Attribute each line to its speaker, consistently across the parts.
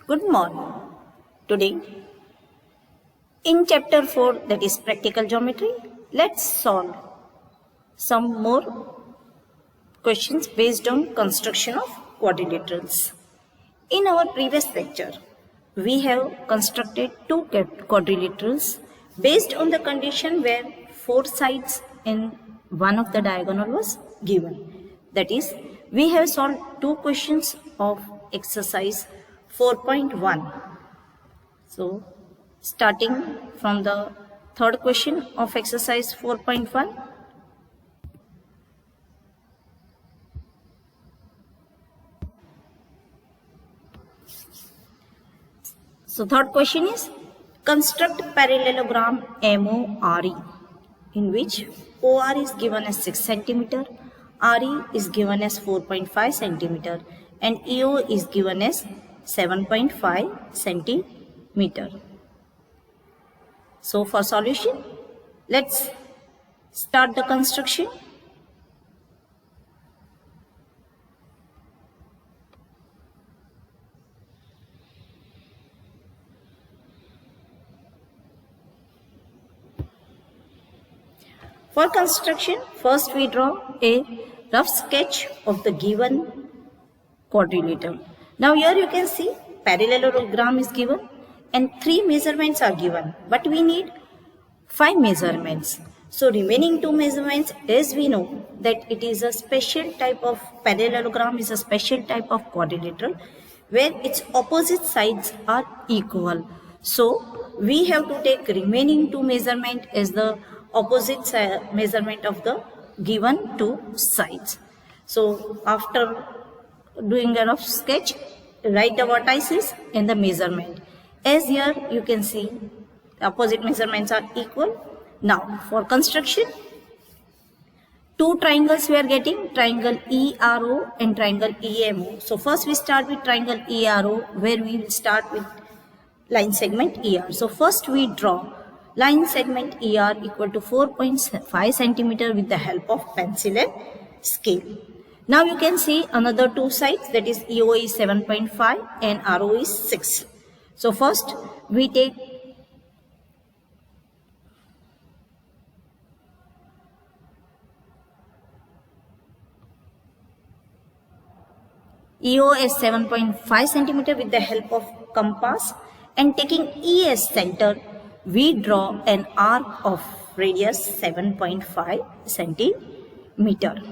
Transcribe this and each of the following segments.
Speaker 1: Good morning. Today, in chapter 4, that is practical geometry, let's solve some more questions based on construction of quadrilaterals. In our previous lecture, we have constructed two quadrilaterals based on the condition where four sides in one of the diagonal was given. That is, we have solved two questions of exercise 4.1. So, starting from the third question of exercise 4.1. So, third question is construct parallelogram MORE in which OR is given as 6 centimeter, RE is given as 4.5 centimeter and EO is given as 7.5 centimeter. So for solution, let's start the construction. For construction, first we draw a rough sketch of the given quadrilateral. Now here you can see parallelogram is given and 3 measurements are given, but we need 5 measurements. So remaining 2 measurements, as we know that it is a special type of parallelogram, is a special type of quadrilateral where its opposite sides are equal. So we have to take remaining 2 measurement as the opposite measurement of the given 2 sides. So after doing a rough sketch, write the vertices and the measurement. As here you can see opposite measurements are equal. Now for construction, 2 triangles we are getting, triangle ERO and triangle EMO. So first we start with triangle ERO where we will start with line segment ER. So first we draw line segment ER equal to 4.5 centimeter with the help of pencil and scale. Now you can see another 2 sides, that is EO is 7.5 and RO is 6. So first we take EO as 7.5 centimeter with the help of compass and taking E as center, we draw an arc of radius 7.5 centimeter.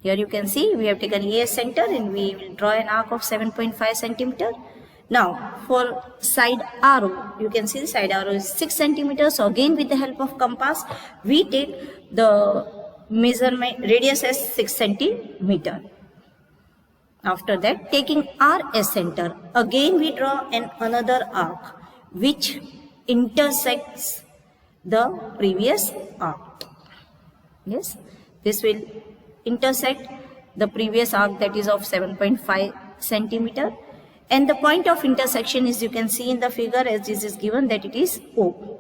Speaker 1: Here you can see we have taken E as center and we will draw an arc of 7.5 centimeter. Now for side RO, you can see the side RO is 6 centimeters. So again with the help of compass, we take the measurement radius as 6 centimeter. After that, taking R as center, again we draw another arc which intersects the previous arc. Yes, this will intersect the previous arc, that is of 7.5 centimeter, and the point of intersection is, you can see in the figure as this is given, that it is O.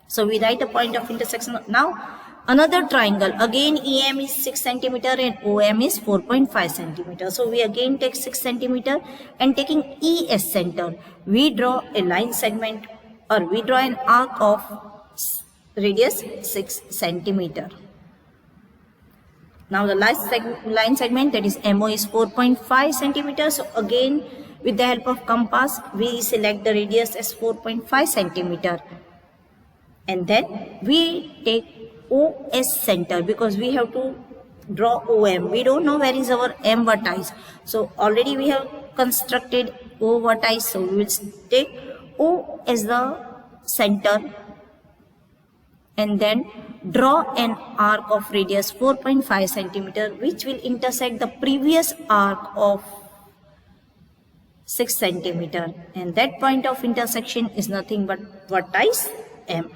Speaker 1: So we write a point of intersection. Now another triangle, again EM is 6 centimeter and OM is 4.5 centimeter. So we again take 6 centimeter and taking E as center, we draw a line segment, or we draw an arc of radius 6 centimeter. Now the line segment, that is MO is 4.5 centimeter. So again with the help of compass, we select the radius as 4.5 centimeter. And then we take O as center because we have to draw OM. We don't know where is our M vertex. So already we have constructed O vertex. So we will take O as the center and then draw an arc of radius 4.5 centimeter which will intersect the previous arc of 6 centimeter. And that point of intersection is nothing but vertex M.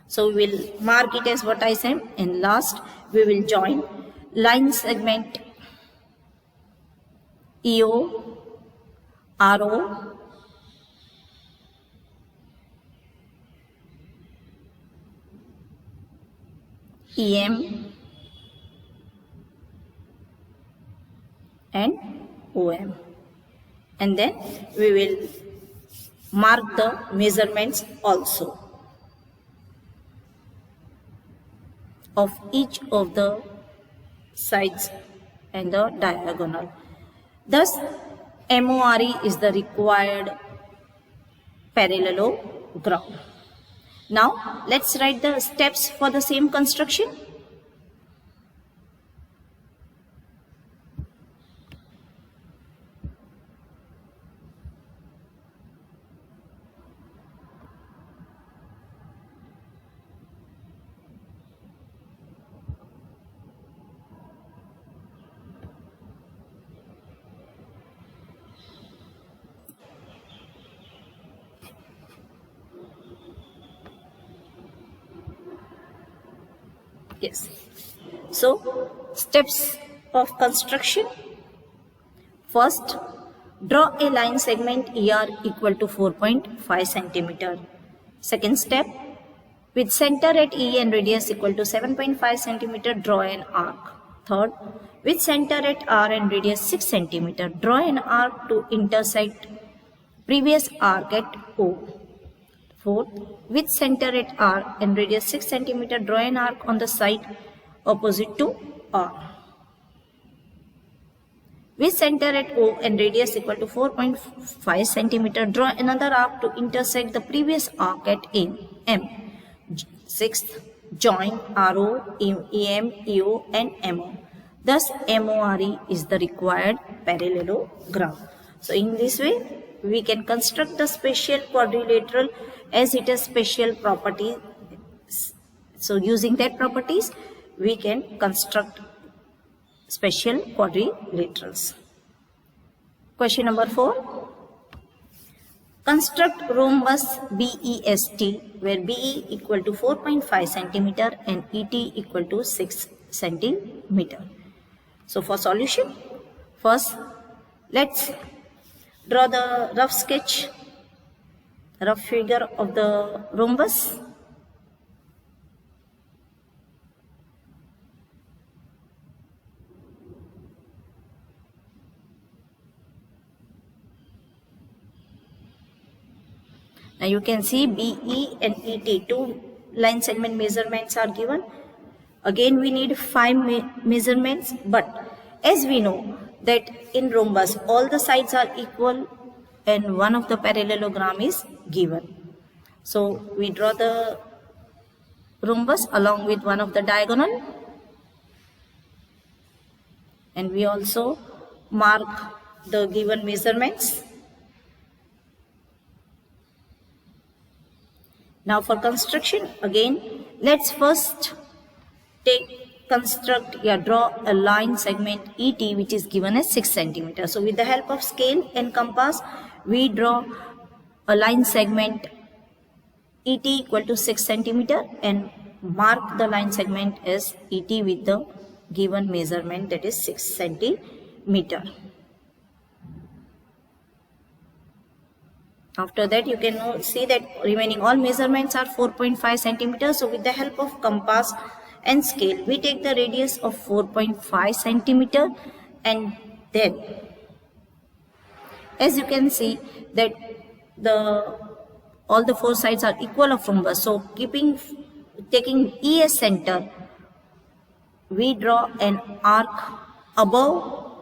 Speaker 1: So we will mark it as vertex M, and last we will join line segment EO, RO, EM and OM, and then we will mark the measurements also of each of the sides and the diagonal. Thus, MORE is the required parallelogram. Now, let's write the steps for the same construction. Yes. So, steps of construction. First, draw a line segment ER equal to 4.5 centimeter. Second step, with center at E and radius equal to 7.5 centimeter, draw an arc. Third, with center at R and radius 6 centimeter, draw an arc to intersect previous arc at O. Fourth, with center at R and radius 6 cm, draw an arc on the side opposite to R. With center at O and radius equal to 4.5 cm, draw another arc to intersect the previous arc at M. Sixth, join RO, EM, EO and MO. Thus, MORE is the required parallelogram. So, in this way, we can construct the special quadrilateral as it has special properties. So, using that properties, we can construct special quadrilaterals. Question number 4. Construct rhombus BEST where BE equal to 4.5 centimeter and ET equal to 6 centimeter. So, for solution, first let's draw the rough sketch, rough figure of the rhombus. Now you can see BE and ET, two line segment measurements are given. Again we need 5 measurements, but as we know that in rhombus all the sides are equal and one of the parallelogram is given. So we draw the rhombus along with one of the diagonal, and we also mark the given measurements. Now for construction, again let's first draw a line segment ET which is given as 6 centimeter. So with the help of scale and compass, we draw a line segment ET equal to 6 centimeter and mark the line segment as ET with the given measurement, that is 6 centimeter. After that, you can see that remaining all measurements are 4.5 centimeters. So with the help of compass and scale, we take the radius of 4.5 centimeter, and then as you can see that all the 4 sides are equal of rhombus. So taking E as center, we draw an arc above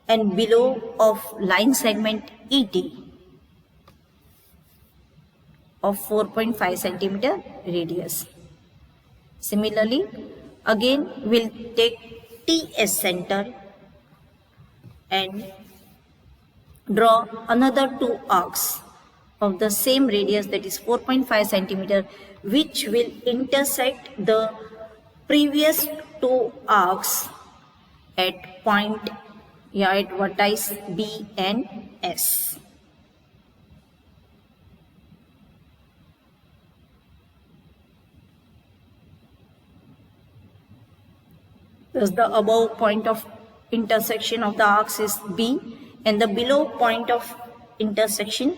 Speaker 1: and below of line segment ET of 4.5 centimeter radius. Similarly, again we'll take T as center and draw another 2 arcs of the same radius, that is 4.5 centimeter, which will intersect the previous 2 arcs at at vertices B and S. Thus the above point of intersection of the arcs is B and the below point of intersection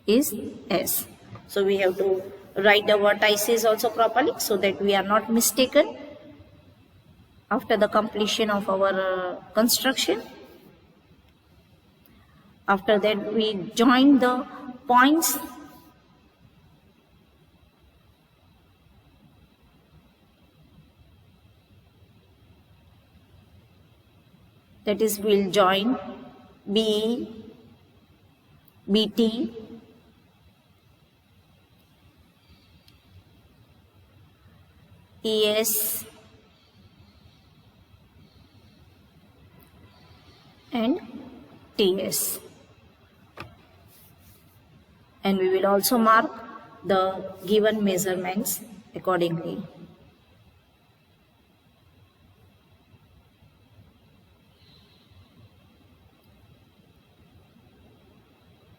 Speaker 1: is S. So we have to write the vertices also properly so that we are not mistaken after the completion of our construction. After that, we join the points. That is, we'll join BE, BT, ES, and TS. And we will also mark the given measurements accordingly.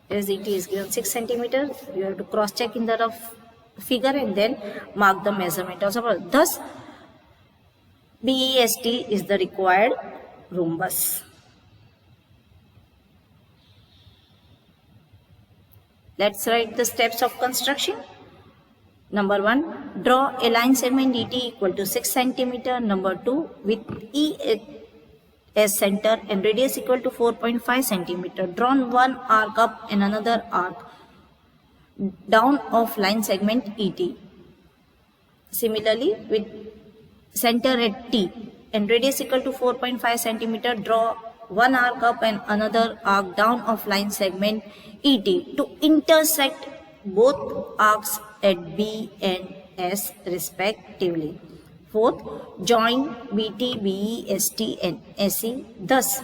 Speaker 1: As it is given 6 centimeter, you have to cross check in the rough figure and then mark the measurement also. Thus, BEST is the required rhombus. Let's write the steps of construction. Number 1, draw a line segment DT equal to 6 centimeter. Number 2, with E as center and radius equal to 4.5 centimeter. Drawn one arc up and another arc down of line segment ET. Similarly, with center at T and radius equal to 4.5 centimeter, draw one arc up and another arc down of line segment ET to intersect both arcs at B and S respectively. Fourth, join BT, BE, ST and SE. Thus,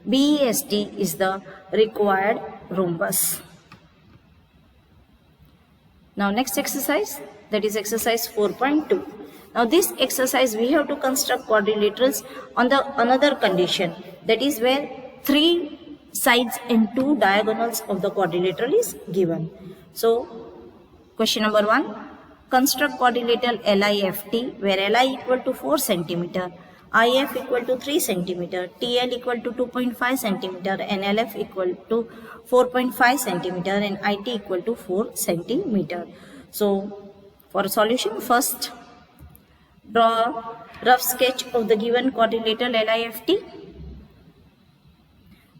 Speaker 1: BEST is the required rhombus. Now next exercise, that is exercise 4.2. Now this exercise we have to construct quadrilaterals on the another condition, that is where 3 sides and 2 diagonals of the quadrilateral is given. So question number 1, construct quadrilateral LIFT where LI equal to 4 centimeter, IF equal to 3 centimeter, TL equal to 2.5 centimeter and LF equal to 4.5 centimeter and IT equal to 4 centimeter. So for a solution, first draw rough sketch of the given quadrilateral LIFT.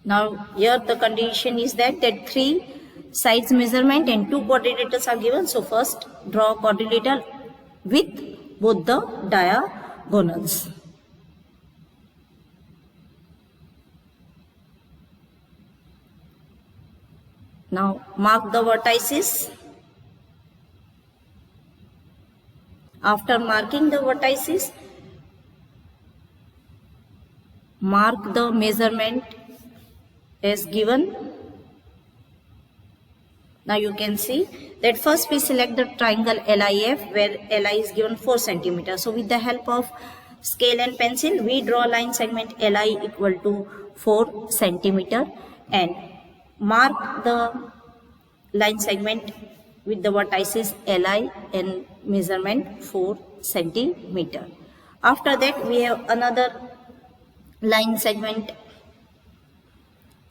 Speaker 1: Now here the condition is that 3 sides measurement and 2 quadrilaterals are given. So first draw quadrilateral with both the diagonals. Now mark the vertices. After marking the vertices, mark the measurement as given. Now you can see that first we select the triangle LIF where LI is given 4 centimeter. So with the help of scale and pencil, we draw line segment LI equal to 4 centimeter and mark the line segment with the vertices LI and measurement 4 centimeter. After that we have another line segment.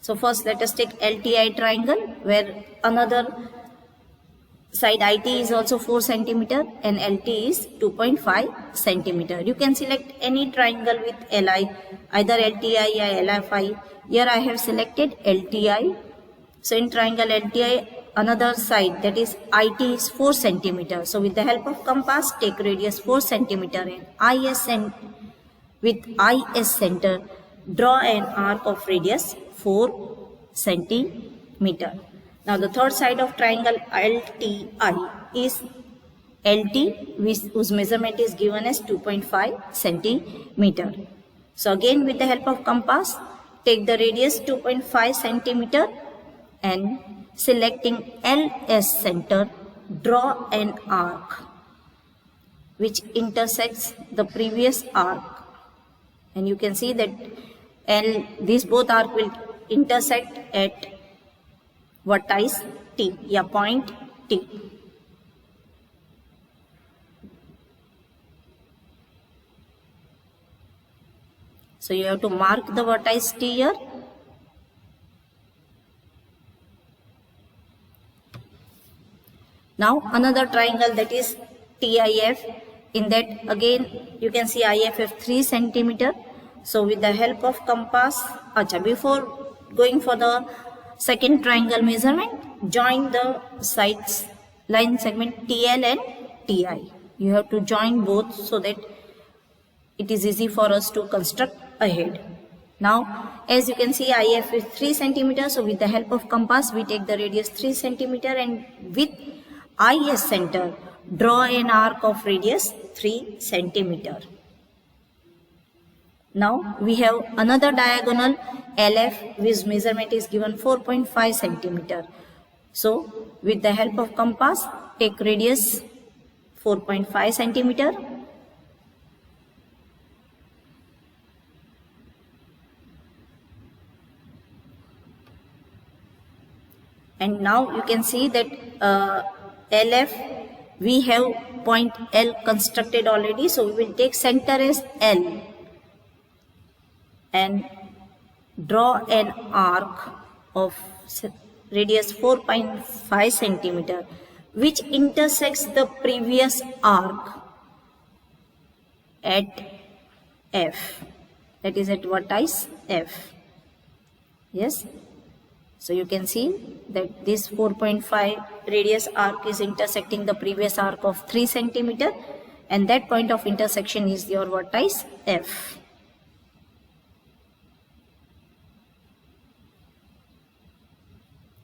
Speaker 1: So first let us take LTI triangle where another side IT is also 4 centimeter and LT is 2.5 centimeter. You can select any triangle with LI, either LTI or LFI. Here I have selected LTI. So in triangle LTI, another side, that is IT is 4 centimeter. So with the help of compass, take radius 4 centimeter and IS and with IS center, draw an arc of radius 4 centimeter. Now the third side of triangle LTI is LT, whose measurement is given as 2.5 centimeter. So again with the help of compass, take the radius 2.5 centimeter and selecting LS center, draw an arc which intersects the previous arc. And you can see that these both arc will intersect at vertex T, point T. So you have to mark the vertex T here. Now another triangle, that is TIF. In that again you can see IFF 3 centimeter. So with the help of compass, before going for the second triangle measurement, join the sides line segment TL and TI. You have to join both so that it is easy for us to construct ahead. Now as you can see, IF is 3 centimeter. So with the help of compass we take the radius 3 centimeter, and with IS center draw an arc of radius 3 centimeter. Now we have another diagonal LF whose measurement is given 4.5 centimeter. So with the help of compass take radius 4.5 centimeter. And now you can see that LF, we have point L constructed already. So we will take center as L and draw an arc of radius 4.5 centimeter which intersects the previous arc at F, that is at vertex F. Yes. So you can see that this 4.5 radius arc is intersecting the previous arc of 3 centimeter, and that point of intersection is your vertex F.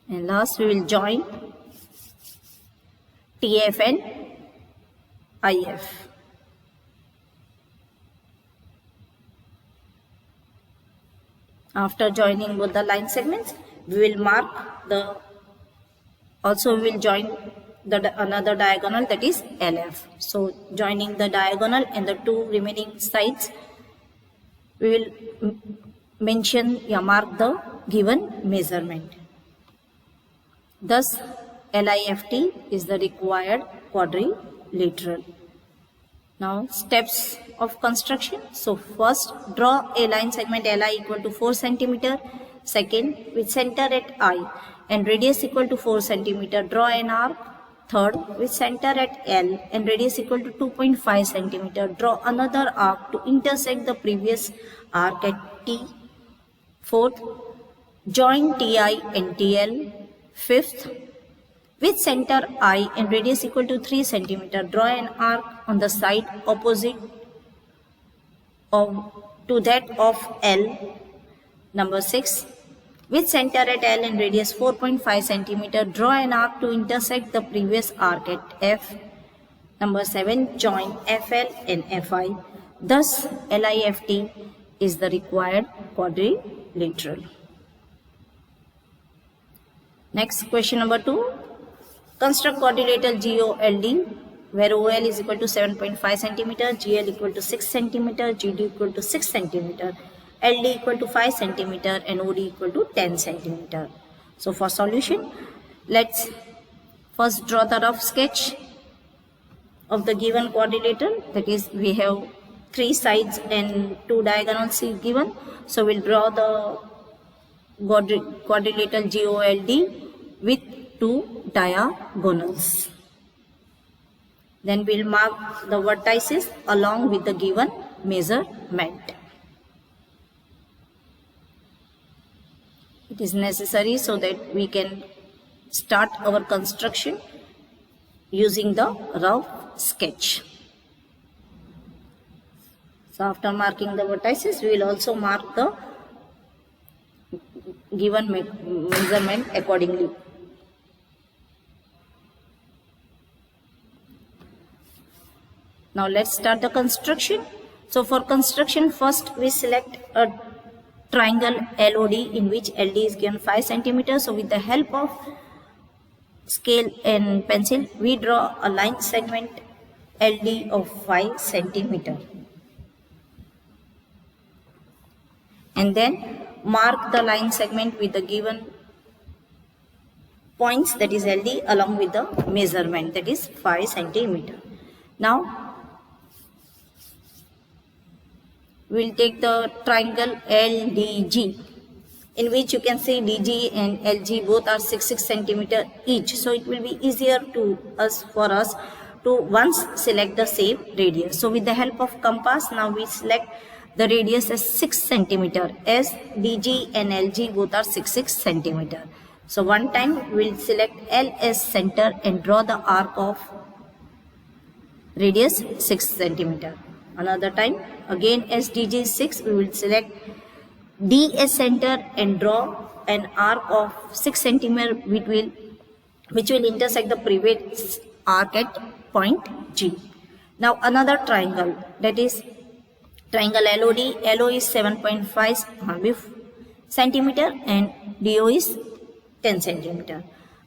Speaker 1: And last we will join TF and IF. After joining both the line segments, we will mark the, also we will join the another diagonal, that is LF. So joining the diagonal and the two remaining sides, we will mark the given measurement. Thus LIFT is the required quadrilateral. Now steps of construction. So first draw a line segment LI equal to 4 centimeter. Second, with center at I and radius equal to 4 centimeter, draw an arc. Third, with center at L and radius equal to 2.5 centimeter, draw another arc to intersect the previous arc at T. Fourth, join TI and TL. Fifth, with center I and radius equal to 3 centimeter, draw an arc on the side opposite to that of L. Number 6, with center at L and radius 4.5 centimeter, draw an arc to intersect the previous arc at F. Number 7, join FL and FI. Thus LIFT is the required quadrilateral. Next, question number 2. Construct quadrilateral GOLD where OL is equal to 7.5 centimeter, GL equal to 6 centimeter, GD equal to 6 centimeter, LD equal to 5 centimeter and OD equal to 10 centimeter. So for solution, let's first draw the rough sketch of the given quadrilateral. That is, we have 3 sides and 2 diagonals given. So we'll draw the quadrilateral GOLD with 2 diagonals. Then we'll mark the vertices along with the given measurement. It is necessary so that we can start our construction using the rough sketch. So after marking the vertices, we will also mark the given measurement accordingly. Now let's start the construction. So for construction, first we select a triangle LOD in which LD is given 5 centimeters. So with the help of scale and pencil, we draw a line segment LD of 5 centimeter. And then mark the line segment with the given points, that is LD, along with the measurement, that is 5 centimeter. Now we will take the triangle LDG in which you can see DG and LG both are 6 centimeter each. So it will be easier for us to once select the same radius. So with the help of compass, now we select the radius as 6 centimeter, as DG and LG both are 6 centimeter. So one time we will select L as center and draw the arc of radius 6 centimeter. Another time again as DG is 6, we will select D as center and draw an arc of 6 centimeter which will intersect the previous arc at point G. Now another triangle, that is triangle LOD. LO is 7.5 centimeter and DO is 10 centimeter.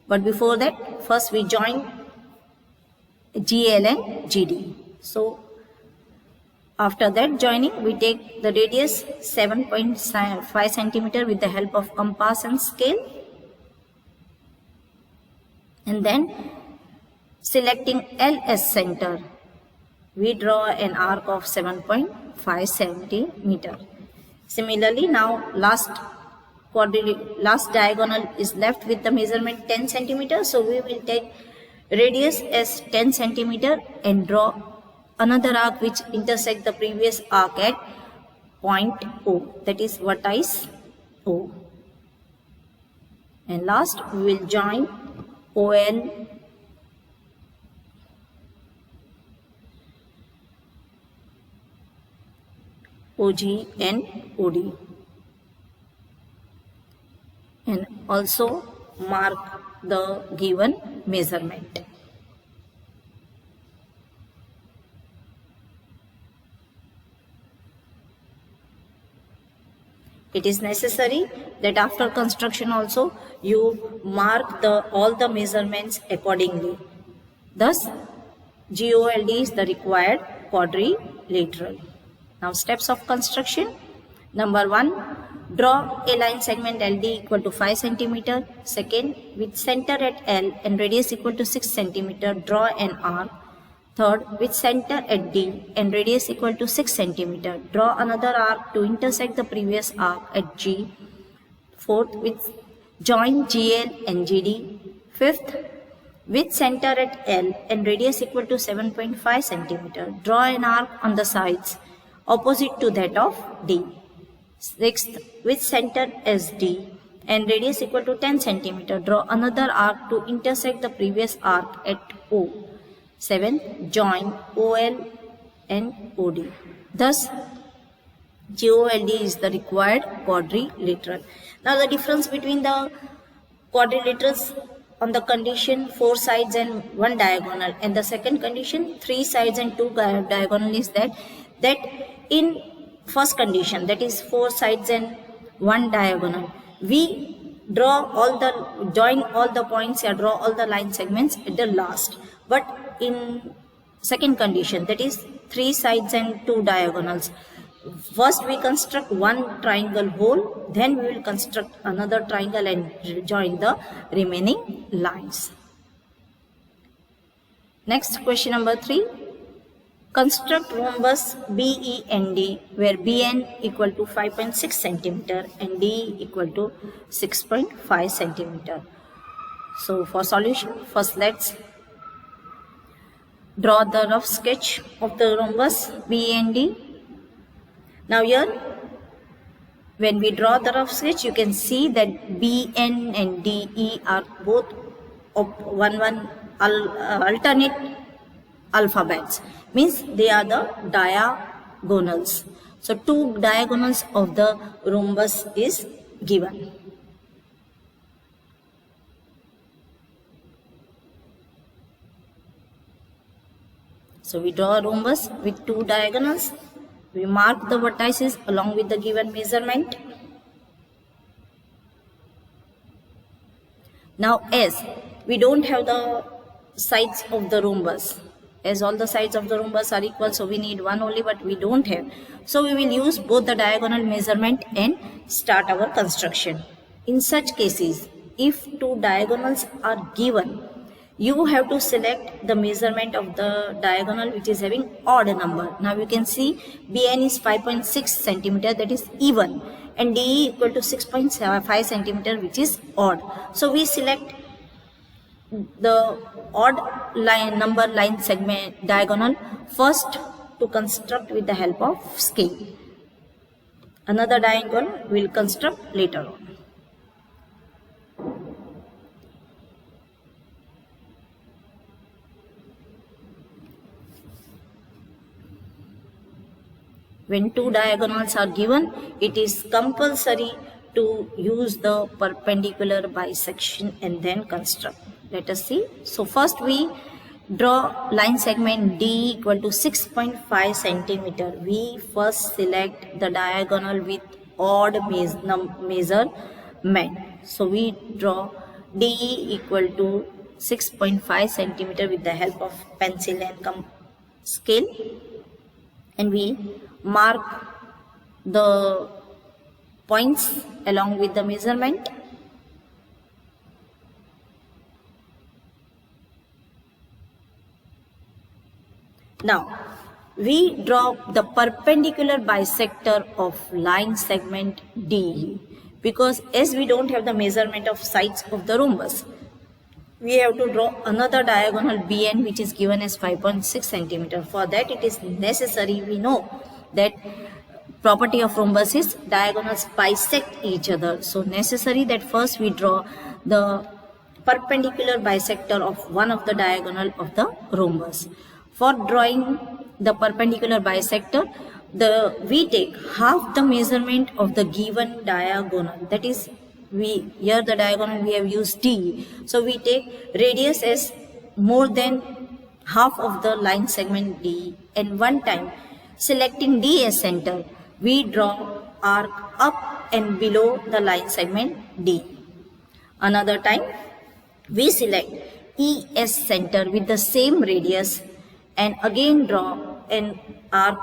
Speaker 1: But before that, first we join GL and GD. So after that joining, we take the radius 7.5 centimeter with the help of compass and scale, and then selecting L as center, we draw an arc of 7.5 centimeter. Similarly, now last diagonal is left with the measurement 10 centimeter. So we will take radius as 10 centimeter and draw another arc which intersect the previous arc at point O, that is vertex O. And last we will join ON OG and OD, and also mark the given measurement. It is necessary that after construction also you mark all the measurements accordingly. Thus, GOLD is the required quadrilateral. Now steps of construction. Number 1, draw a line segment LD equal to 5 centimeter. Second, with center at L and radius equal to 6 centimeter, draw an arc. Third, with center at D and radius equal to 6 centimeter, draw another arc to intersect the previous arc at G. Fourth, with join GL and GD. Fifth, with center at L and radius equal to 7.5 centimeter, draw an arc on the sides opposite to that of D. Sixth, with center as D and radius equal to 10 centimeter, draw another arc to intersect the previous arc at O. 7th, join OL and OD. Thus, GOLD is the required quadrilateral. Now, the difference between the quadrilaterals on the condition 4 sides and 1 diagonal and the second condition 3 sides and 2 diagonal is that in first condition, that is 4 sides and 1 diagonal, we join all the points or draw all the line segments at the last. But in second condition, that is 3 sides and 2 diagonals, first we construct one triangle whole, then we will construct another triangle and join the remaining lines. Next, question number 3. Construct rhombus BEND where BN equal to 5.6 centimeter and D equal to 6.5 centimeter. So for solution, first let's draw the rough sketch of the rhombus BEND. Now here, when we draw the rough sketch, you can see that BN and DE are both of alternate alphabets. Means they are the diagonals. So 2 diagonals of the rhombus is given. So we draw a rhombus with 2 diagonals. We mark the vertices along with the given measurement. Now as we don't have the sides of the rhombus, as all the sides of the rhombus are equal, so we need one only, but we don't have. So we will use both the diagonal measurement and start our construction. In such cases, if 2 diagonals are given, you have to select the measurement of the diagonal which is having odd number. Now you can see BN is 5.6 centimeter, that is even, and DE equal to 6.5 centimeter, which is odd. So we select the odd line segment diagonal first to construct with the help of scale. Another diagonal we will construct later on. When two diagonals are given, it is compulsory to use the perpendicular bisection and then construct. Let us see. So first we draw line segment D equal to 6.5 centimeter. We first select the diagonal with odd measurement. So we draw DE equal to 6.5 centimeter with the help of pencil and scale, and we mark the points along with the measurement. Now we draw the perpendicular bisector of line segment DE, because as we don't have the measurement of sides of the rhombus, we have to draw another diagonal BN, which is given as 5.6 centimeter. For that it is necessary, we know that property of rhombus is diagonals bisect each other. So necessary that first we draw the perpendicular bisector of one of the diagonal of the rhombus. For drawing the perpendicular bisector, we take half the measurement of the given diagonal. That is, here the diagonal we have used D. So we take radius as more than half of the line segment D, and one time selecting D as center, we draw arc up and below the line segment D. Another time we select E as center with the same radius and again draw an arc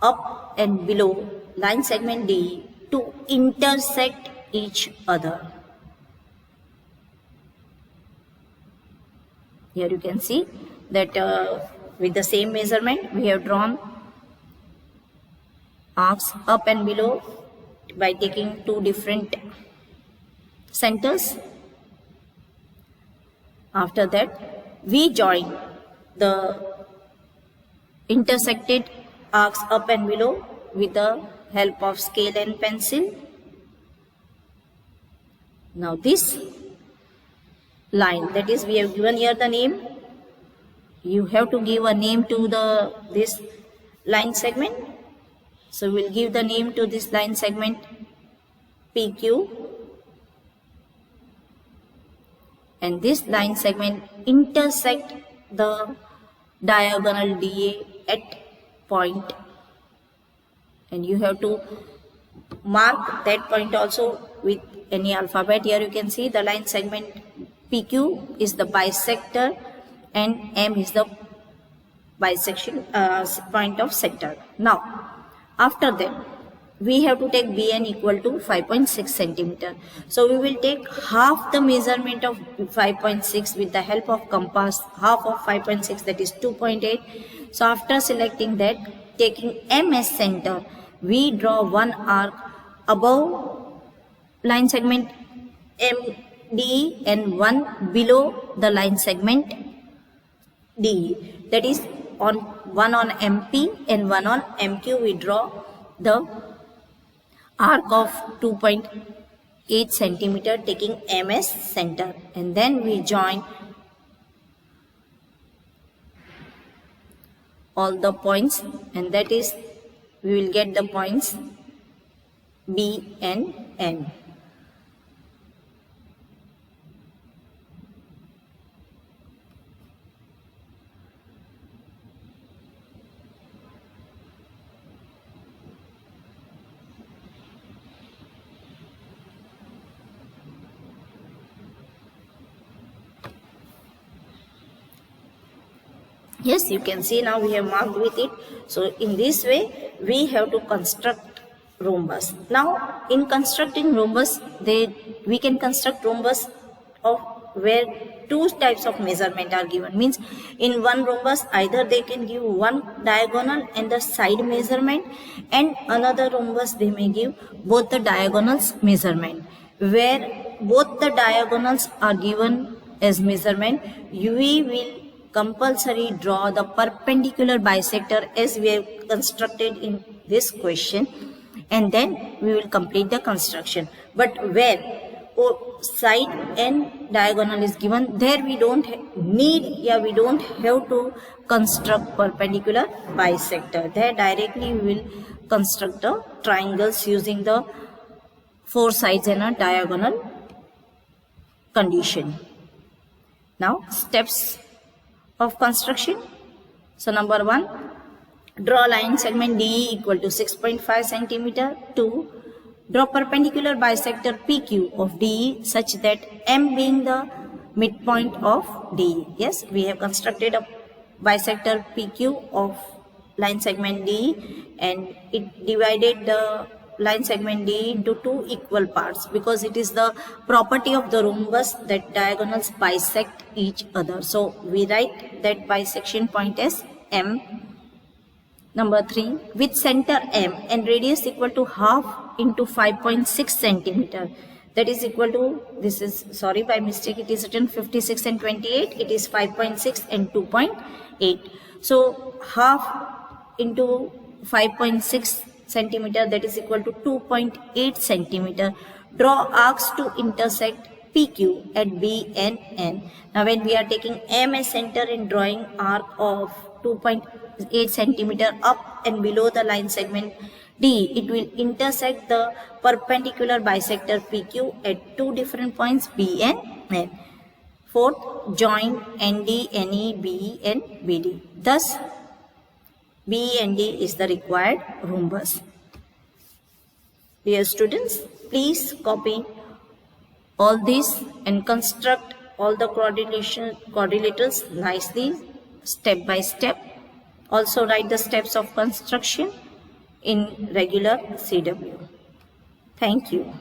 Speaker 1: up and below line segment D to intersect each other. Here you can see that with the same measurement we have drawn arcs up and below by taking two different centers. After that we join the intersected arcs up and below with the help of scale and pencil. Now this line, that is, we have given here the name. You have to give a name to this line segment. So we'll give the name to this line segment PQ, and this line segment intersect the diagonal DA at point, and you have to mark that point also with any alphabet. Here you can see the line segment PQ is the bisector and M is the bisection point of sector. Now after that we have to take BN equal to 5.6 centimeter. So we will take half the measurement of 5.6 with the help of compass. Half of 5.6, that is 2.8. So after selecting that, taking M as center, we draw one arc above line segment MD and one below the line segment D. That is, one on MP and one on MQ. We draw the arc of 2.8 centimeter taking M as center, and then we join all the points, and that is, we will get the points B and N. Yes, you can see now we have marked with it. So in this way we have to construct rhombus. Now in constructing rhombus, we can construct rhombus of where two types of measurement are given. Means in one rhombus either they can give one diagonal and the side measurement, and another rhombus they may give both the diagonals measurement. Where both the diagonals are given as measurement, we will compulsory draw the perpendicular bisector as we have constructed in this question, and then we will complete the construction. But where side and diagonal is given, there we don't we don't have to construct perpendicular bisector. There directly we will construct the triangles using the four sides and a diagonal condition. Now steps of construction. So number 1, draw line segment DE equal to 6.5 centimeter. 2, draw perpendicular bisector PQ of DE such that M being the midpoint of DE. Yes, we have constructed a bisector PQ of line segment DE, and it divided the line segment DE into two equal parts because it is the property of the rhombus that diagonals bisect each other. So we write that bisection point as M. Number 3, with center M and radius equal to half into 5.6 centimeter. That is equal to, this is, sorry, by mistake it is written 56 and 28. It is 5.6 and 2.8. So half into 5.6 centimeter, that is equal to 2.8 centimeter. Draw arcs to intersect PQ at B and N. Now when we are taking M as center and drawing arc of 2.8 centimeter up and below the line segment D, it will intersect the perpendicular bisector PQ at two different points B and N. 4th, join ND, NE, BE and BD. Thus BE and D is the required rhombus. Dear students, please copy all these and construct all the quadrilaterals nicely, step by step. Also write the steps of construction in regular CW. Thank you.